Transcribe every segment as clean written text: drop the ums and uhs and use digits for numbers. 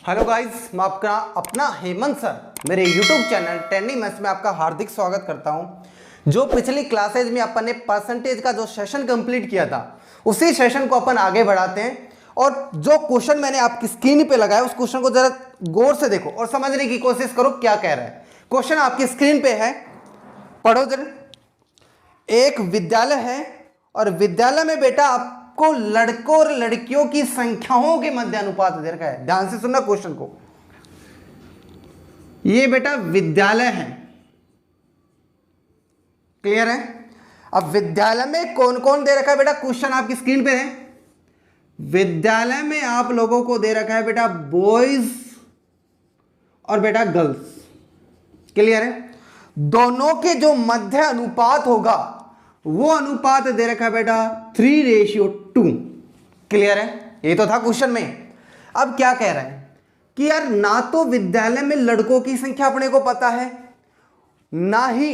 Hello guys, मैं आपका अपना हेमंत सर मेरे यूट्यूब चैनल ट्रेंडिंग मैथ्स में आपका हार्दिक स्वागत करता हूं। जो पिछली क्लासेज में अपन ने परसेंटेज का जो सेशन कंप्लीट किया था उसी सेशन को अपन आगे बढ़ाते हैं। और जो क्वेश्चन मैंने आपकी स्क्रीन पे लगाया उस क्वेश्चन को जरा गौर से देखो और समझने की कोशिश करो क्या कह रहा है। क्वेश्चन आपकी स्क्रीन पे है, पढ़ो जरा। एक विद्यालय है और विद्यालय में बेटा आपको लड़कों और लड़कियों की संख्याओं के मध्य अनुपात दे रखा है। ध्यान से सुनना क्वेश्चन को। ये बेटा विद्यालय है, क्लियर है। अब विद्यालय में कौन कौन दे रखा है बेटा, क्वेश्चन आपकी स्क्रीन पे है। विद्यालय में आप लोगों को दे रखा है बेटा बॉयज और बेटा गर्ल्स, क्लियर है। दोनों के जो मध्य अनुपात होगा वो अनुपात दे रखा है बेटा 3:2, क्लियर है। ये तो था क्वेश्चन में। अब क्या कह रहा है कि यार ना तो विद्यालय में लड़कों की संख्या अपने को पता है ना ही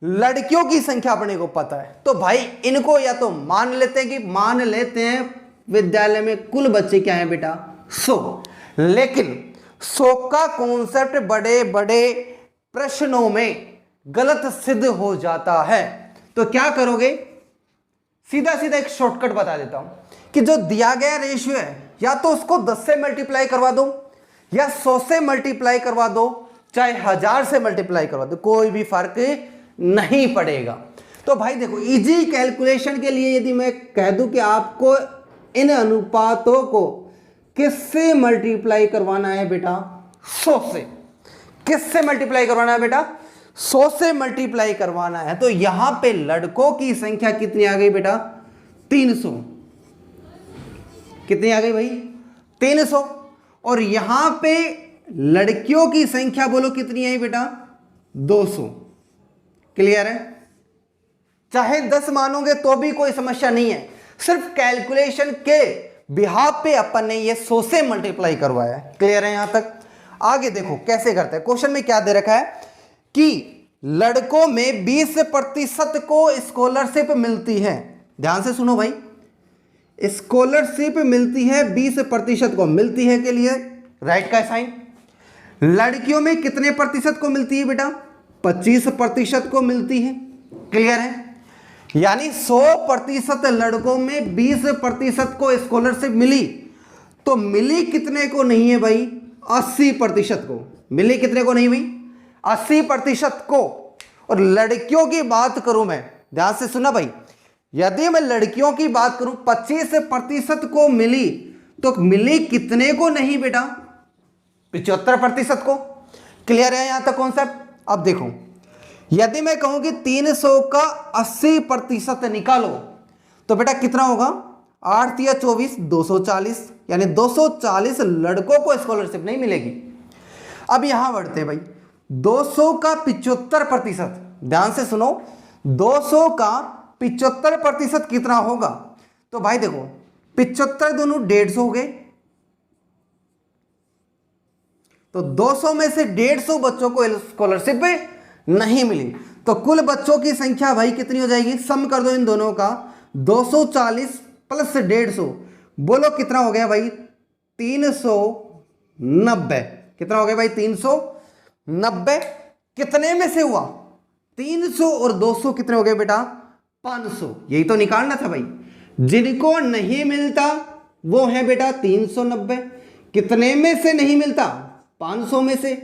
लड़कियों की संख्या अपने को पता है। तो भाई इनको या तो मान लेते हैं विद्यालय में कुल बच्चे क्या हैं बेटा 100। लेकिन 100 का कॉन्सेप्ट बड़े बड़े प्रश्नों में गलत सिद्ध हो जाता है। तो क्या करोगे, सीधा सीधा एक शॉर्टकट बता देता हूं कि जो दिया गया रेशियो है या तो उसको 10 से मल्टीप्लाई करवा दो या 100 से मल्टीप्लाई करवा दो, चाहे 1000 से मल्टीप्लाई करवा दो, कोई भी फर्क नहीं पड़ेगा। तो भाई देखो, इजी कैलकुलेशन के लिए यदि मैं कह दूं कि आपको इन अनुपातों को किससे मल्टीप्लाई करवाना है बेटा 100 से। किससे मल्टीप्लाई करवाना है बेटा 100 से मल्टीप्लाई करवाना है। तो यहां पे लड़कों की संख्या कितनी आ गई बेटा 300। कितनी आ गई भाई 300। और यहां पे लड़कियों की संख्या बोलो कितनी आई बेटा 200, क्लियर है। चाहे 10 मानोगे तो भी कोई समस्या नहीं है, सिर्फ कैलकुलेशन के बिहाफ पे अपन ने ये 100 से मल्टीप्लाई करवाया है, क्लियर है। यहां तक आगे देखो कैसे करते हैं। क्वेश्चन में क्या दे रखा है कि लड़कों में 20% को स्कॉलरशिप मिलती है। ध्यान से सुनो भाई, स्कॉलरशिप मिलती है 20% को, मिलती है के लिए राइट का साइन। लड़कियों में कितने प्रतिशत को मिलती है बेटा 25% को मिलती है, क्लियर है। यानी 100% लड़कों में 20% को स्कॉलरशिप मिली, तो मिली कितने को नहीं है भाई 80% को। मिली कितने को नहीं भाई 80% को। और लड़कियों की बात करूं मैं, ध्यान से सुना भाई, यदि मैं लड़कियों की बात करूं 25% को मिली, तो मिली कितने को नहीं बेटा 75% को, क्लियर है यहां तक कॉन्सेप्ट। अब देखो, यदि मैं कहूं कि 300 का 80% निकालो तो बेटा कितना होगा 8 या 24 240, यानी 240 लड़कों को स्कॉलरशिप नहीं मिलेगी। अब यहां बढ़ते भाई, 200 का 75%, ध्यान से सुनो, 200 का 75% कितना होगा। तो भाई देखो 75 दोनों 150 हो गए, तो 200 में से 150 बच्चों को स्कॉलरशिप नहीं मिली, तो कुल बच्चों की संख्या भाई कितनी हो जाएगी, सम कर दो इन दोनों का, 240 प्लस 150, बोलो कितना हो गया भाई 390। कितना हो गया भाई 390। कितने में से हुआ 300 और 200 कितने हो गए बेटा 500। यही तो निकालना था भाई। जिनको नहीं मिलता वो है बेटा 390। कितने में से नहीं मिलता 500 में से।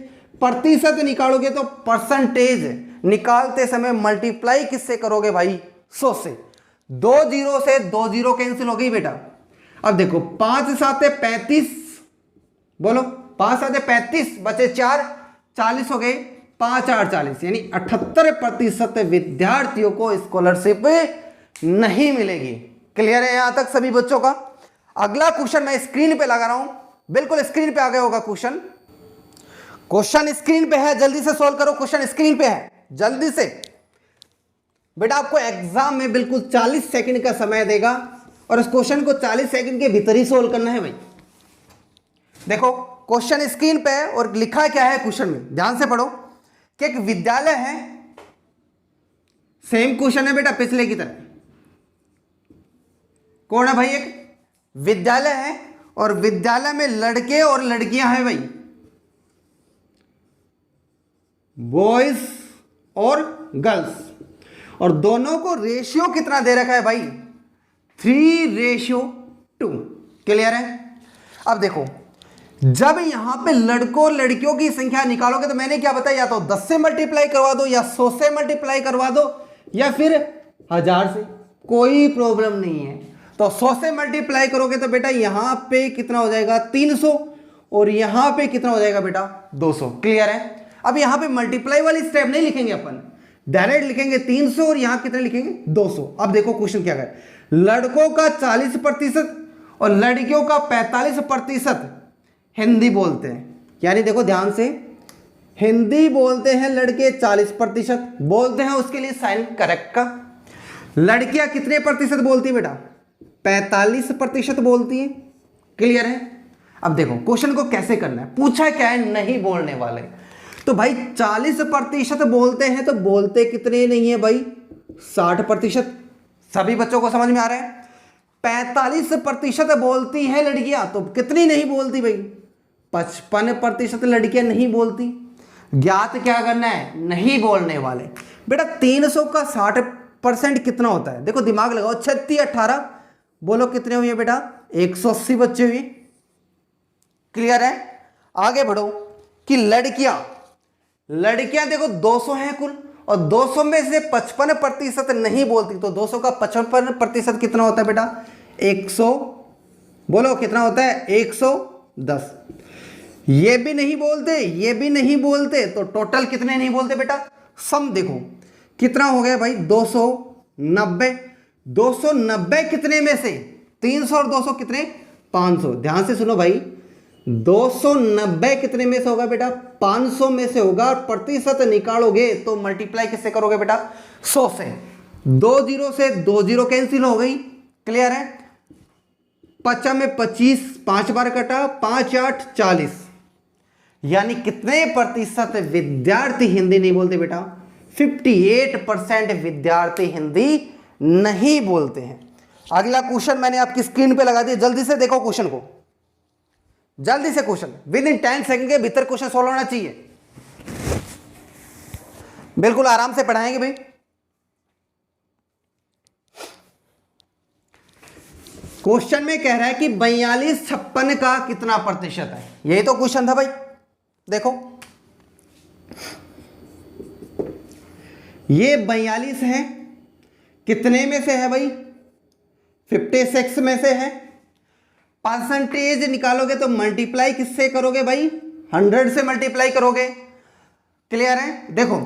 प्रतिशत निकालोगे तो परसेंटेज निकालते समय मल्टीप्लाई किससे करोगे भाई 100 से। 2 जीरो से 2 जीरो कैंसिल हो गई बेटा। अब देखो 5 7 35, बोलो 5 7 35, बचे 4, 40 हो गए, 5 8 40, यानी 78% विद्यार्थियों को स्कॉलरशिप नहीं मिलेगी, क्लियर है यहां तक सभी बच्चों का। अगला क्वेश्चन मैं स्क्रीन पे लगा रहा हूं, बिल्कुल स्क्रीन पे आ गया होगा क्वेश्चन। क्वेश्चन स्क्रीन पे है, जल्दी से सॉल्व करो। क्वेश्चन स्क्रीन पे है, जल्दी से बेटा। आपको एग्जाम में बिल्कुल 40 सेकंड का समय देगा और इस क्वेश्चन को 40 सेकंड के भीतर ही सोल्व करना है भाई। देखो क्वेश्चन स्क्रीन पे है और लिखा क्या है क्वेश्चन में, ध्यान से पढ़ो कि एक विद्यालय है, सेम क्वेश्चन है बेटा पिछले की तरह। कौन है भाई, एक विद्यालय है और विद्यालय में लड़के और लड़कियां हैं भाई, बॉयज और गर्ल्स, और दोनों को रेशियो कितना दे रखा है भाई, 3:2। क्लियर है। अब देखो, जब यहां पे लड़कों और लड़कियों की संख्या निकालोगे तो मैंने क्या बताया, या तो 10 से मल्टीप्लाई करवा दो, या 100 से मल्टीप्लाई करवा दो, या फिर 1000 से, कोई प्रॉब्लम नहीं है। तो 100 से मल्टीप्लाई करोगे तो बेटा यहां पे कितना हो जाएगा 300, और यहां पे कितना हो जाएगा बेटा 200। क्लियर है। अब यहां पे मल्टीप्लाई वाली स्टेप नहीं लिखेंगे अपन, डायरेक्ट लिखेंगे 300 और यहां कितने लिखेंगे 200। अब देखो क्वेश्चन क्या है, लड़कों का 40% और लड़कियों का 45% हिंदी बोलते हैं। यानी देखो ध्यान से, हिंदी बोलते हैं लड़के 40% बोलते हैं, उसके लिए साइन करेक्ट का। लड़कियां कितने प्रतिशत बोलती है बेटा, 45% बोलती है। क्लियर है। अब देखो क्वेश्चन को कैसे करना है, पूछा क्या है, नहीं बोलने वाले। तो भाई 40% बोलते हैं तो बोलते कितने नहीं है भाई, 60%। सभी बच्चों को समझ में आ रहा है। 45% बोलती है लड़कियां तो कितनी नहीं बोलती भाई, 55% लड़कियां नहीं बोलती। ज्ञात क्या करना है, नहीं बोलने वाले। बेटा 300 का 60% कितना होता है, देखो दिमाग लगाओ, 36 18 बोलो कितने हुए बेटा, 180 बच्चे हुए। क्लियर है। आगे बढ़ो कि लड़कियां देखो 200 हैं कुल, और 200 में से 55% नहीं बोलती, तो 200 का 55% कितना होता है बेटा, 100। बोलो कितना होता है, 110। ये भी नहीं बोलते, ये भी नहीं बोलते, तो टोटल कितने नहीं बोलते बेटा, सम देखो कितना हो गया भाई, 290। 290 कितने में से, 300 और 200 कितने, 500। ध्यान से सुनो भाई, 290 कितने में से होगा बेटा, 500 में से होगा। और प्रतिशत निकालोगे तो मल्टीप्लाई किससे करोगे बेटा, 100 से। 2 0 से 2 0 कैंसिल हो गई। क्लियर है। 5 में 25, 5 बार कटा, 5 8 40। यानी कितने प्रतिशत विद्यार्थी हिंदी नहीं बोलते बेटा, 58% विद्यार्थी हिंदी नहीं बोलते हैं। अगला क्वेश्चन मैंने आपकी स्क्रीन पे लगा दिया, जल्दी से देखो क्वेश्चन को, जल्दी से क्वेश्चन विद इन 10 सेकंड के भीतर क्वेश्चन सॉल्व होना चाहिए। बिल्कुल आराम से पढ़ाएंगे भाई। क्वेश्चन में कह रहा है कि 42 56 का कितना प्रतिशत है, यही तो क्वेश्चन था भाई। देखो ये 42 है, कितने में से है भाई, 56 में से है। परसेंटेज निकालोगे तो मल्टीप्लाई किससे करोगे भाई, 100 से मल्टीप्लाई करोगे। क्लियर है। देखो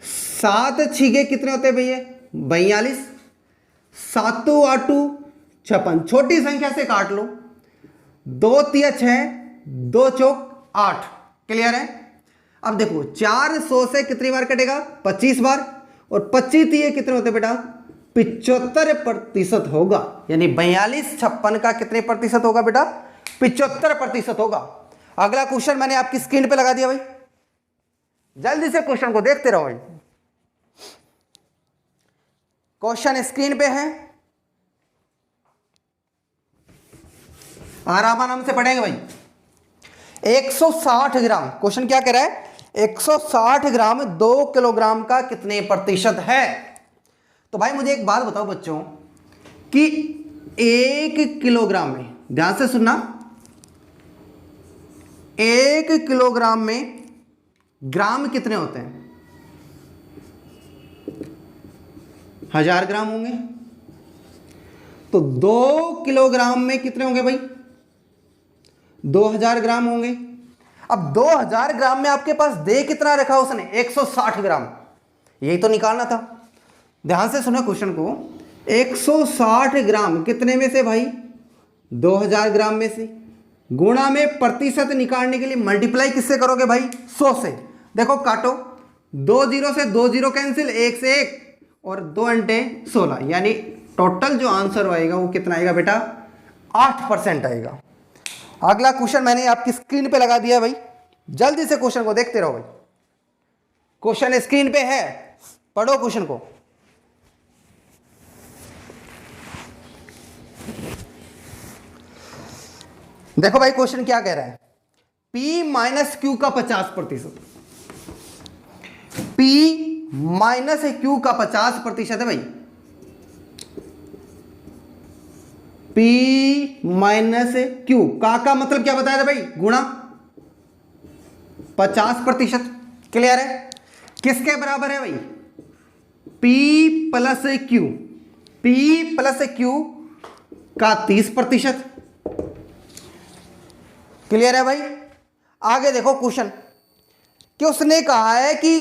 7 छीगे कितने होते हैं भैया, 42। 7 8 56, छोटी संख्या से काट लो, 2 3 6, 2 चौक 8। क्लियर है। अब देखो 400 से कितनी बार कटेगा, 25 बार, और 25 3 कितने होते बेटा, 75% होगा। यानी 42 56 का कितने प्रतिशत होगा बेटा, 75% होगा। अगला क्वेश्चन मैंने आपकी स्क्रीन पे लगा दिया भाई, जल्दी से क्वेश्चन को देखते रहो भाई। क्वेश्चन स्क्रीन पे है, आराम से पढ़ेंगे भाई। 160 ग्राम, क्वेश्चन क्या कह रहा है, 160 ग्राम 2 किलोग्राम का कितने प्रतिशत है। तो भाई मुझे एक बात बताओ बच्चों कि 1 किलोग्राम में, ध्यान से सुनना, 1 किलोग्राम में ग्राम कितने होते हैं, 1000 ग्राम होंगे। तो 2 किलोग्राम में कितने होंगे भाई, 2000 ग्राम होंगे। अब 2000 ग्राम में आपके पास दे कितना रखा उसने, 160 ग्राम, यही तो निकालना था। ध्यान से सुनो क्वेश्चन को, 160 ग्राम कितने में से भाई, 2000 ग्राम में से, गुणा में प्रतिशत निकालने के लिए मल्टीप्लाई किससे करोगे भाई, 100 से। देखो काटो, 2 0 से 2 0 कैंसिल, 1 से 1, और 2 अंटे 16। यानी टोटल जो आंसर आएगा वो कितना आएगा बेटा, 8% आएगा। अगला क्वेश्चन मैंने आपकी स्क्रीन पे लगा दिया भाई, जल्दी से क्वेश्चन को देखते रहो भाई। क्वेश्चन स्क्रीन पे है, पढ़ो क्वेश्चन को। देखो भाई क्वेश्चन क्या कह रहा है, P माइनस क्यू का 50%, P माइनस क्यू का 50% है भाई, P माइनस क्यू का मतलब क्या बताया था भाई, गुणा 50%। क्लियर है, किसके बराबर है भाई, P plus Q, P plus Q का 30%। क्लियर है भाई। आगे देखो क्वेश्चन कि उसने कहा है कि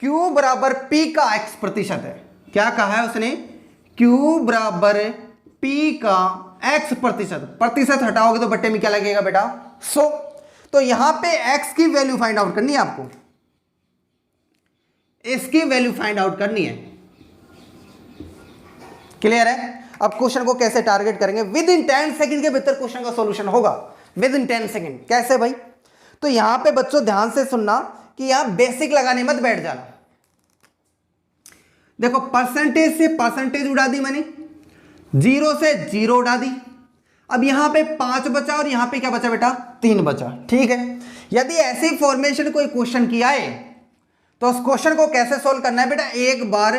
Q बराबर P का x% है। क्या कहा है उसने, Q बराबर P का x%, प्रतिशत हटाओगे तो बट्टे में क्या लगेगा बेटा, 100। तो यहां पे x की वैल्यू फाइंड आउट करनी है आपको, इसकी वैल्यू फाइंड आउट करनी है। क्लियर है। अब क्वेश्चन को कैसे टारगेट करेंगे, विद इन 10 सेकंड के भीतर क्वेश्चन का सॉल्यूशन होगा, विद इन 10 सेकंड। कैसे भाई, तो यहां पे बच्चों ध्यान से सुनना कि यहां बेसिक लगाने मत बैठ जाना। देखो परसेंटेज से परसेंटेज उड़ा दी मैंने, 0 से 0 उड़ा दी। अब यहां पे 5 बचा और यहां पे क्या बचा बेटा, 3 बचा। ठीक है, यदि ऐसी फॉर्मेशन कोई क्वेश्चन किया है तो उस क्वेश्चन को कैसे सोल्व करना है बेटा, एक बार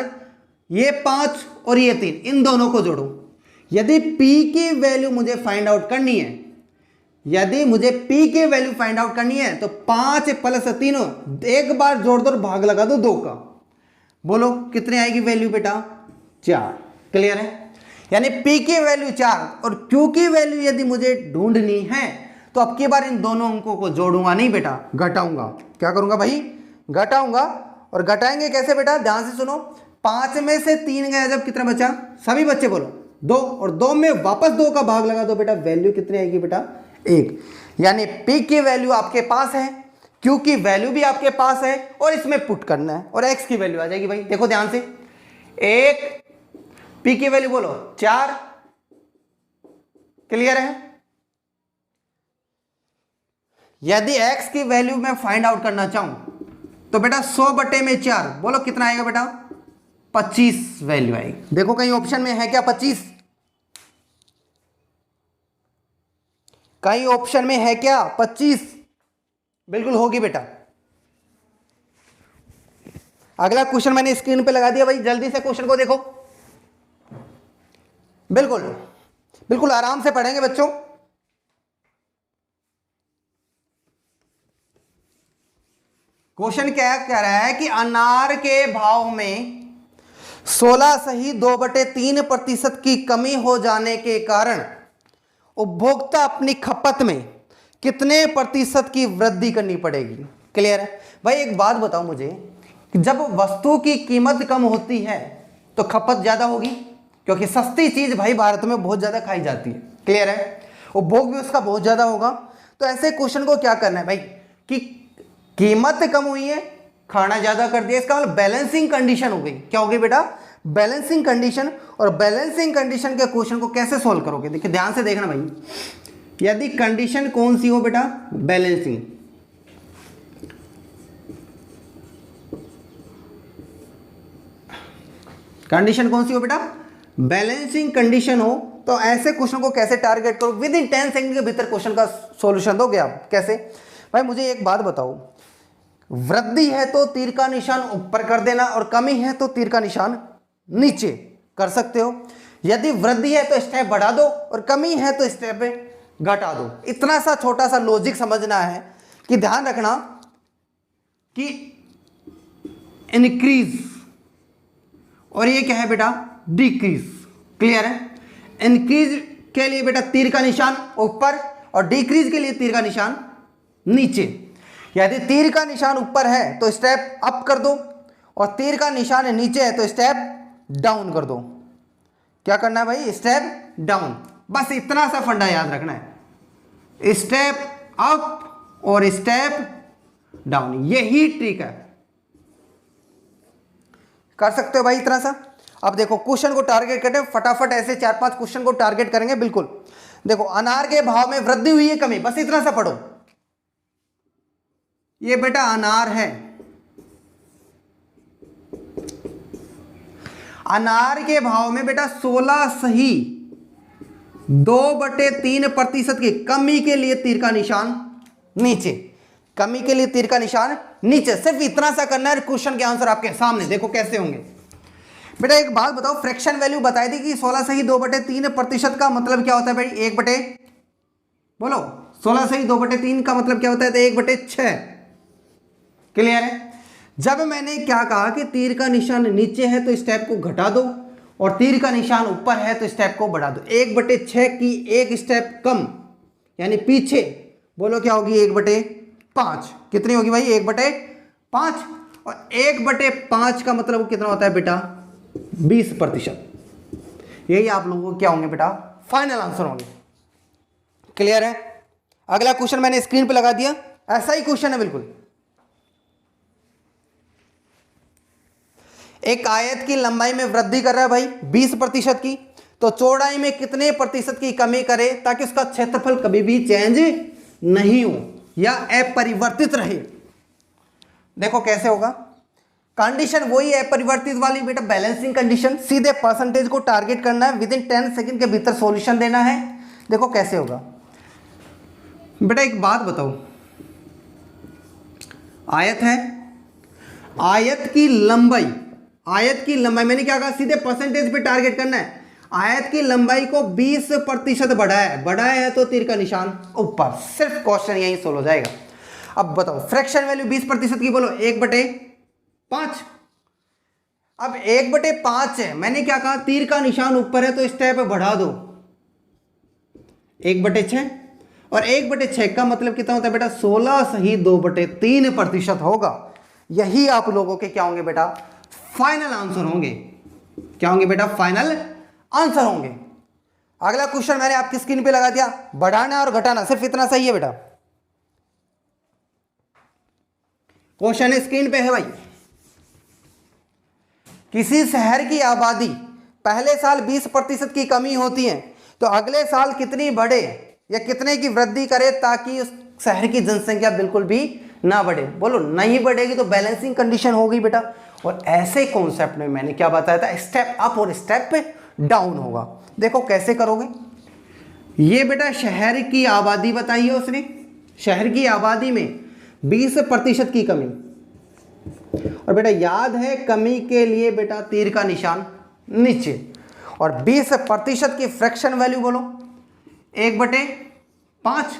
ये 5 और ये 3 इन दोनों को जोड़ो। यदि P की वैल्यू मुझे फाइंड आउट करनी है, यदि मुझे P की वैल्यू फाइंड आउट करनी है तो 5 प्लस 3 एक बार जोड़ दो, भाग लगा दो 2 का। बोलो कितनी आएगी वैल्यू बेटा, 4। क्लियर है, यानी P की वैल्यू 4 और Q की वैल्यू यदि मुझे ढूंढनी है तो अब की बार इन दोनों अंकों को जोड़ूंगा नहीं बेटा, घटाऊंगा। क्या करूंगा भाई, घटाऊंगा। और घटाएंगे कैसे बेटा, ध्यान से सुनो, 5 में से 3 गया जब कितना बचा, सभी बच्चे बोलो 2, और 2 में वापस 2 का भाग लगा दो बेटा, वैल्यू कितनी आएगी बेटा, 1। यानी P की वैल्यू आपके पास है, Q की वैल्यू भी आपके पास है, और इसमें पुट करना है और X की वैल्यू आ जाएगी भाई। देखो ध्यान से, 1 P की वैल्यू बोलो 4। क्लियर है। यदि X की वैल्यू मैं फाइंड आउट करना चाहूं तो बेटा 100 बटे में 4, बोलो कितना आएगा बेटा, 25 वैल्यू आएगी। देखो कहीं ऑप्शन में है क्या 25, कहीं ऑप्शन में है क्या 25, बिल्कुल होगी बेटा। अगला क्वेश्चन मैंने स्क्रीन पे लगा दिया भाई, जल्दी से क्वेश्चन को देखो, बिल्कुल बिल्कुल आराम से पढ़ेंगे बच्चों। क्वेश्चन क्या कह रहा है कि अनार के भाव में 16.2/3% की कमी हो जाने के कारण उपभोक्ता अपनी खपत में कितने प्रतिशत की वृद्धि करनी पड़ेगी। क्लियर है भाई। एक बात बताओ मुझे कि जब वस्तु की कीमत कम होती है तो खपत ज्यादा होगी, क्योंकि सस्ती चीज भाई भारत में बहुत ज्यादा खाई जाती है। क्लियर है, उपभोग भी उसका बहुत ज्यादा होगा। तो ऐसे क्वेश्चन को क्या करना है भाई कि कीमत कम हुई है, खाना ज्यादा कर दिया, इसका मतलब बैलेंसिंग कंडीशन हो गई। क्या हो गई बेटा, बैलेंसिंग कंडीशन। और बैलेंसिंग कंडीशन के क्वेश्चन को कैसे सॉल्व करोगे, देखिए ध्यान से देखना भाई। यदि कंडीशन कौन सी हो बेटा, बैलेंसिंग, कंडीशन कौन सी हो बेटा, बैलेंसिंग कंडीशन हो, तो ऐसे क्वेश्चन को कैसे टारगेट करो, विद इन 10 सेकंड के भीतर क्वेश्चन का सॉल्यूशन दोगे आप। कैसे भाई, मुझे एक बात बताओ, वृद्धि है तो तीर का निशान ऊपर कर देना और कमी है तो तीर का निशान नीचे कर सकते हो। यदि वृद्धि है तो स्टेप बढ़ा दो और कमी है तो स्टेप घटा दो। इतना सा छोटा सा लॉजिक समझना है कि ध्यान रखना कि इंक्रीज और ये क्या है बेटा, डिक्रीज। क्लियर है, इंक्रीज के लिए बेटा तीर का निशान ऊपर और डिक्रीज के लिए तीर का निशान नीचे। यदि तीर का निशान ऊपर है तो स्टेप अप कर दो और तीर का निशान नीचे है तो स्टेप डाउन कर दो। क्या करना है भाई, स्टेप डाउन। बस इतना सा फंडा याद रखना है, स्टेप अप और स्टेप डाउन, यही ट्रिक है। कर सकते हो भाई इतना सा। अब देखो क्वेश्चन को टारगेट करते हैं फटाफट, ऐसे 4-5 क्वेश्चन को टारगेट करेंगे। बिल्कुल देखो, अनार के भाव में वृद्धि हुई है कमी, बस इतना सा पढ़ो। ये बेटा अनार है, अनार के भाव में बेटा 16 2/3% की कमी के लिए तीर का निशान नीचे, कमी के लिए तीर का निशान नीचे। सिर्फ इतना सा करना है, क्वेश्चन के आंसर आपके सामने। देखो कैसे होंगे बेटा। एक बात बताओ, फ्रैक्शन वैल्यू बताई थी कि 16 से ही 2/3% का मतलब क्या होता है भाई? 1/, बोलो 16 से ही 2/3 का मतलब क्या होता है? तो 1/6। क्लियर है? जब मैंने क्या कहा कि तीर का निशान नीचे है तो स्टेप को घटा दो, और तीर का निशान ऊपर है तो स्टेप को बढ़ा दो। 1/6 की एक स्टेप कम यानी पीछे, बोलो क्या होगी? 1/5। कितनी होगी भाई? 1/5। और 1/5 का मतलब कितना होता है बेटा? 20%। यही आप लोगों को क्या होंगे बेटा? फाइनल आंसर होंगे। क्लियर है? अगला क्वेश्चन मैंने स्क्रीन पे लगा दिया, ऐसा ही क्वेश्चन है बिल्कुल। एक आयत की लंबाई में वृद्धि कर रहा है भाई 20% की, तो चौड़ाई में कितने प्रतिशत की कमी करे ताकि उसका क्षेत्रफल कभी भी चेंज नहीं हो या अपरिवर्तित रहे? देखो कैसे होगा। कंडीशन वही है अपरिवर्तित वाली बेटा, बैलेंसिंग कंडीशन। सीधे परसेंटेज को टारगेट करना है, विदिन 10 सेकंड के भीतर सॉल्यूशन देना है। देखो कैसे होगा बेटा। एक बात बताओ, आयत है, आयत की लंबाई मैंने क्या कहा? सीधे परसेंटेज पे टारगेट करना है। आयत की लंबाई को 20% बढ़ाया है तो तीर का निशान ऊपर। सिर्फ क्वेश्चन यही सोल्व हो जाएगा। अब बताओ फ्रैक्शन वैल्यू 20% की, बोलो 1/5। अब 1/5 है, मैंने क्या कहा? तीर का निशान ऊपर है तो स्टेप बढ़ा दो 1/6, और 1/6 का मतलब कितना होता है बेटा? 16 से ही 2/3% होगा। यही आप लोगों के क्या होंगे बेटा? फाइनल आंसर होंगे। क्या होंगे बेटा? फाइनल आंसर होंगे। अगला क्वेश्चन मैंने आपकी स्क्रीन पे लगा दिया, बढ़ाना और घटाना, सिर्फ इतना सही है बेटा। क्वेश्चन स्क्रीन पे है भाई। किसी शहर की आबादी पहले साल 20% की कमी होती है, तो अगले साल कितनी बढ़े या कितने की वृद्धि करे ताकि उस शहर की जनसंख्या बिल्कुल भी ना बढ़े? बोलो नहीं बढ़ेगी तो बैलेंसिंग कंडीशन होगी बेटा। और ऐसे कॉन्सेप्ट में मैंने क्या बताया था? स्टेप अप और स्टेप डाउन होगा। देखो कैसे करोगे। ये बेटा शहर की आबादी बताई है उसने, शहर की आबादी में 20% की कमी, और बेटा याद है कमी के लिए बेटा तीर का निशान नीचे, और 20% की फ्रैक्शन वैल्यू बोलो 1/5।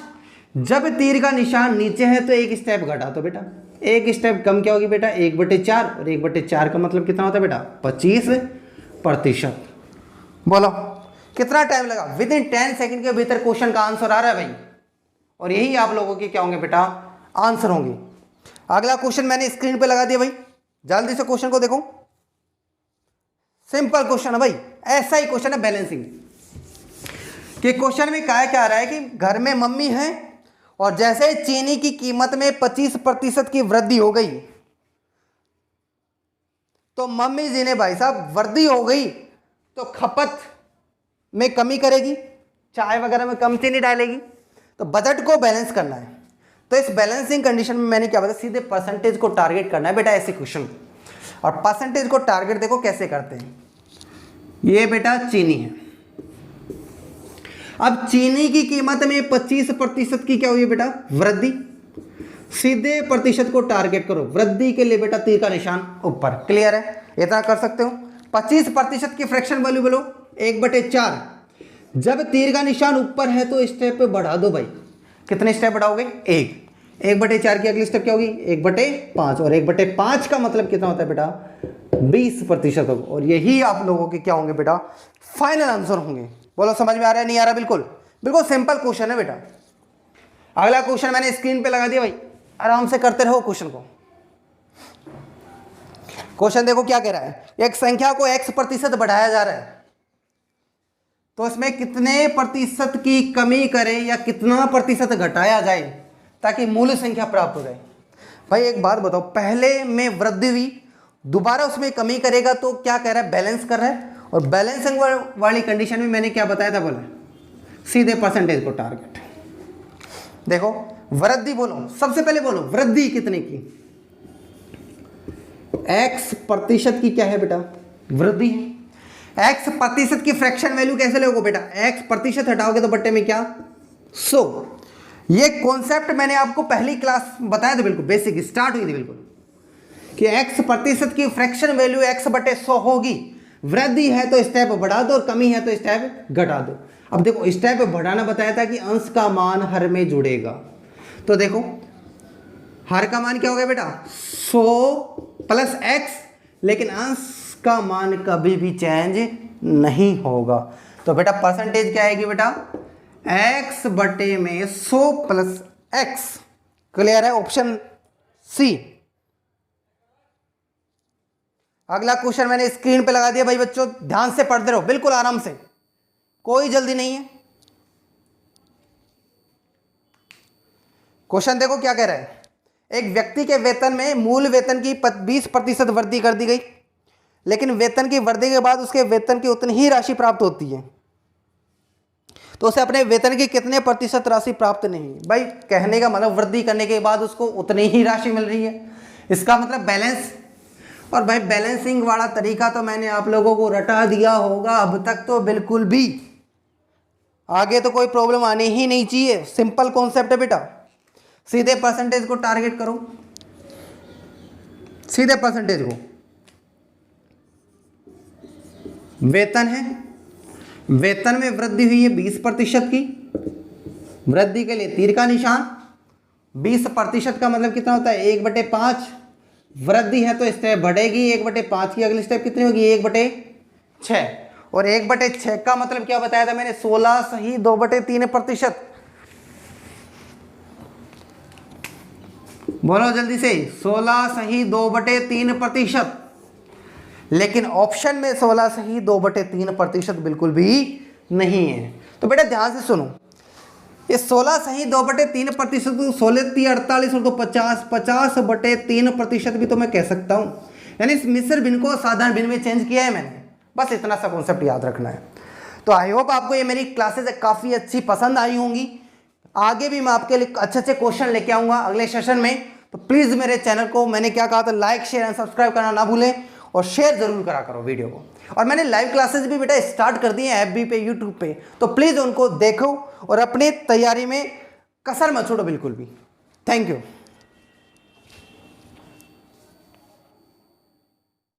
जब तीर का निशान नीचे है तो एक स्टेप घटा, तो बेटा एक स्टेप कम क्या होगी बेटा? 1/4, और 1/4 का मतलब कितना होता है बेटा? 25%। बोलो कितना टाइम लगा? विदिन 10 सेकंड के भीतर क्वेश्चन का आंसर आ रहा है भाई, और यही आप लोगों के क्या होंगे बेटा? आंसर होंगे। अगला क्वेश्चन मैंने स्क्रीन पे लगा दिया भाई, जल्दी से क्वेश्चन को देखो। सिंपल क्वेश्चन है भाई, ऐसा ही क्वेश्चन है बैलेंसिंग के। क्वेश्चन में क्या आ रहा है कि घर में मम्मी है और जैसे चीनी की कीमत में 25% की वृद्धि हो गई, तो मम्मी जी ने भाई साहब वृद्धि हो गई तो खपत में कमी करेगी, चाय वगैरह में कम चीनी डालेगी, तो बजट को बैलेंस करना है। तो इस बैलेंसिंग कंडीशन में मैंने क्या बताया? सीधे परसेंटेज को टारगेट करना है बेटा ऐसे क्वेश्चन। और परसेंटेज को टारगेट देखो कैसे करते हैं। ये बेटा चीनी है, अब चीनी की कीमत में 25% की क्या हुई बेटा? वृद्धि। सीधे प्रतिशत को टारगेट करो, वृद्धि के लिए बेटा तीर का निशान ऊपर। क्लियर है? इतना कर सकते हो। 25% की फ्रैक्शन वैल्यू बोलो 1/4। जब तीर का निशान ऊपर है तो स्टेप पे बढ़ा दो भाई। कितने स्टेप बढ़ाओगे? 1/4 की अगली स्टेप क्या होगी? 1/5, और 1/5 का मतलब कितना होता है बेटा? 20% होगा। और यही आप लोगों के क्या होंगे बेटा? फाइनल आंसर होंगे। बोलो समझ में आ रहा है नहीं आ रहा? बिल्कुल बिल्कुल सिंपल क्वेश्चन है बेटा। अगला क्वेश्चन मैंने स्क्रीन पे लगा दिया भाई, आराम से करते रहो क्वेश्चन को। क्वेश्चन देखो क्या कह रहा है। एक संख्या को x% बढ़ाया जा रहा है, तो इसमें कितने प्रतिशत की कमी करें या कितना प्रतिशत घटाया जाए ताकि मूल संख्या प्राप्त हो जाए? भाई एक बात बताओ, पहले में वृद्धि हुई, दोबारा उसमें कमी करेगा तो क्या कह रहा है? बैलेंस कर रहा है। और बैलेंसिंग वाली कंडीशन में मैंने क्या बताया था? बोला सीधे परसेंटेज को टारगेट। देखो वृद्धि बोलो, सबसे पहले बोलो वृद्धि कितने की? x% की क्या है बेटा? वृद्धि है। x प्रतिशत की फ्रैक्शन वैल्यू कैसे लोगे बेटा, x प्रतिशत हटाओगे तो बट्टे में क्या 100। ये कॉन्सेप्ट मैंने आपको पहली क्लास बताया था, बिल्कुल बेसिक स्टार्ट हुई थी बिल्कुल, कि x प्रतिशत की फ्रैक्शन वैल्यू x बटे 100 होगी। वृद्धि है तो स्टेप बढ़ा दो और कमी है तो स्टेप घटा दो। अब देखो स्टेप बढ़ाना बताया था कि अंश का मान हर में जुड़ेगा, तो देखो हर का मान क्या हो गया बेटा 100 प्लस x, लेकिन अंश का मान कभी भी चेंज नहीं होगा। तो बेटा परसेंटेज क्या आएगी बेटा x बटे में 100 प्लस x। क्लियर है, ऑप्शन सी। अगला क्वेश्चन मैंने स्क्रीन पे लगा दिया भाई बच्चों, ध्यान से पढ़ते रहो बिल्कुल आराम से, कोई जल्दी नहीं है। क्वेश्चन देखो क्या कह रहा है, एक व्यक्ति के वेतन में मूल वेतन की 20% वृद्धि कर दी गई, लेकिन वेतन की वृद्धि के बाद उसके वेतन की उतनी ही राशि प्राप्त होती है, तो उसे अपने वेतन की कितने प्रतिशत राशि प्राप्त नहीं है। भाई कहने का मतलब वृद्धि करने के बाद उसको उतनी ही राशि मिल रही है, इसका मतलब बैलेंस। और भाई बैलेंसिंग वाला तरीका तो मैंने आप लोगों को रटा दिया होगा अब तक, तो बिल्कुल भी आगे तो कोई प्रॉब्लम आनी ही नहीं चाहिए। सिंपल कॉन्सेप्ट है बेटा, सीधे परसेंटेज को टारगेट करो, सीधे परसेंटेज को। वेतन है, वेतन में वृद्धि हुई है 20% की, वृद्धि के लिए तीर का निशान। 20% का मतलब कितना होता है 1/5। वृद्धि है तो स्टेप बढ़ेगी, 1/5 की अगली स्टेप कितनी होगी 1/6। और 1/6 का मतलब क्या बताया था मैंने 16 सही 2/3%। बोलो जल्दी से 16 सही 2/3%। लेकिन ऑप्शन में 16 सही 2/3% बिल्कुल भी नहीं है। तो बेटा ध्यान से सुनो, ये 16 सही 2/3%, 16 3 48 और 2 50, 50/3% भी तो मैं कह सकता हूँ। यानी इस मिश्र भिन्न को साधारण भिन्न में चेंज किया है मैंने, बस इतना सा कॉन्सेप्ट याद रखना है। तो आई होप आपको ये मेरी क्लासेस काफ़ी अच्छी पसंद आई होंगी। आगे भी मैं आपके लिए अच्छे अच्छे क्वेश्चन लेके आऊँगा अगले सेशन में। तो प्लीज़ मेरे चैनल को मैंने क्या कहा था लाइक शेयर एंड सब्सक्राइब करना ना भूलें, और शेयर जरूर करा करो वीडियो को। और मैंने लाइव क्लासेस भी बेटा स्टार्ट कर दी हैं FB पे YouTube पे, तो प्लीज़ उनको देखो और अपनी तैयारी में कसर मत छोड़ो बिल्कुल भी। Thank you.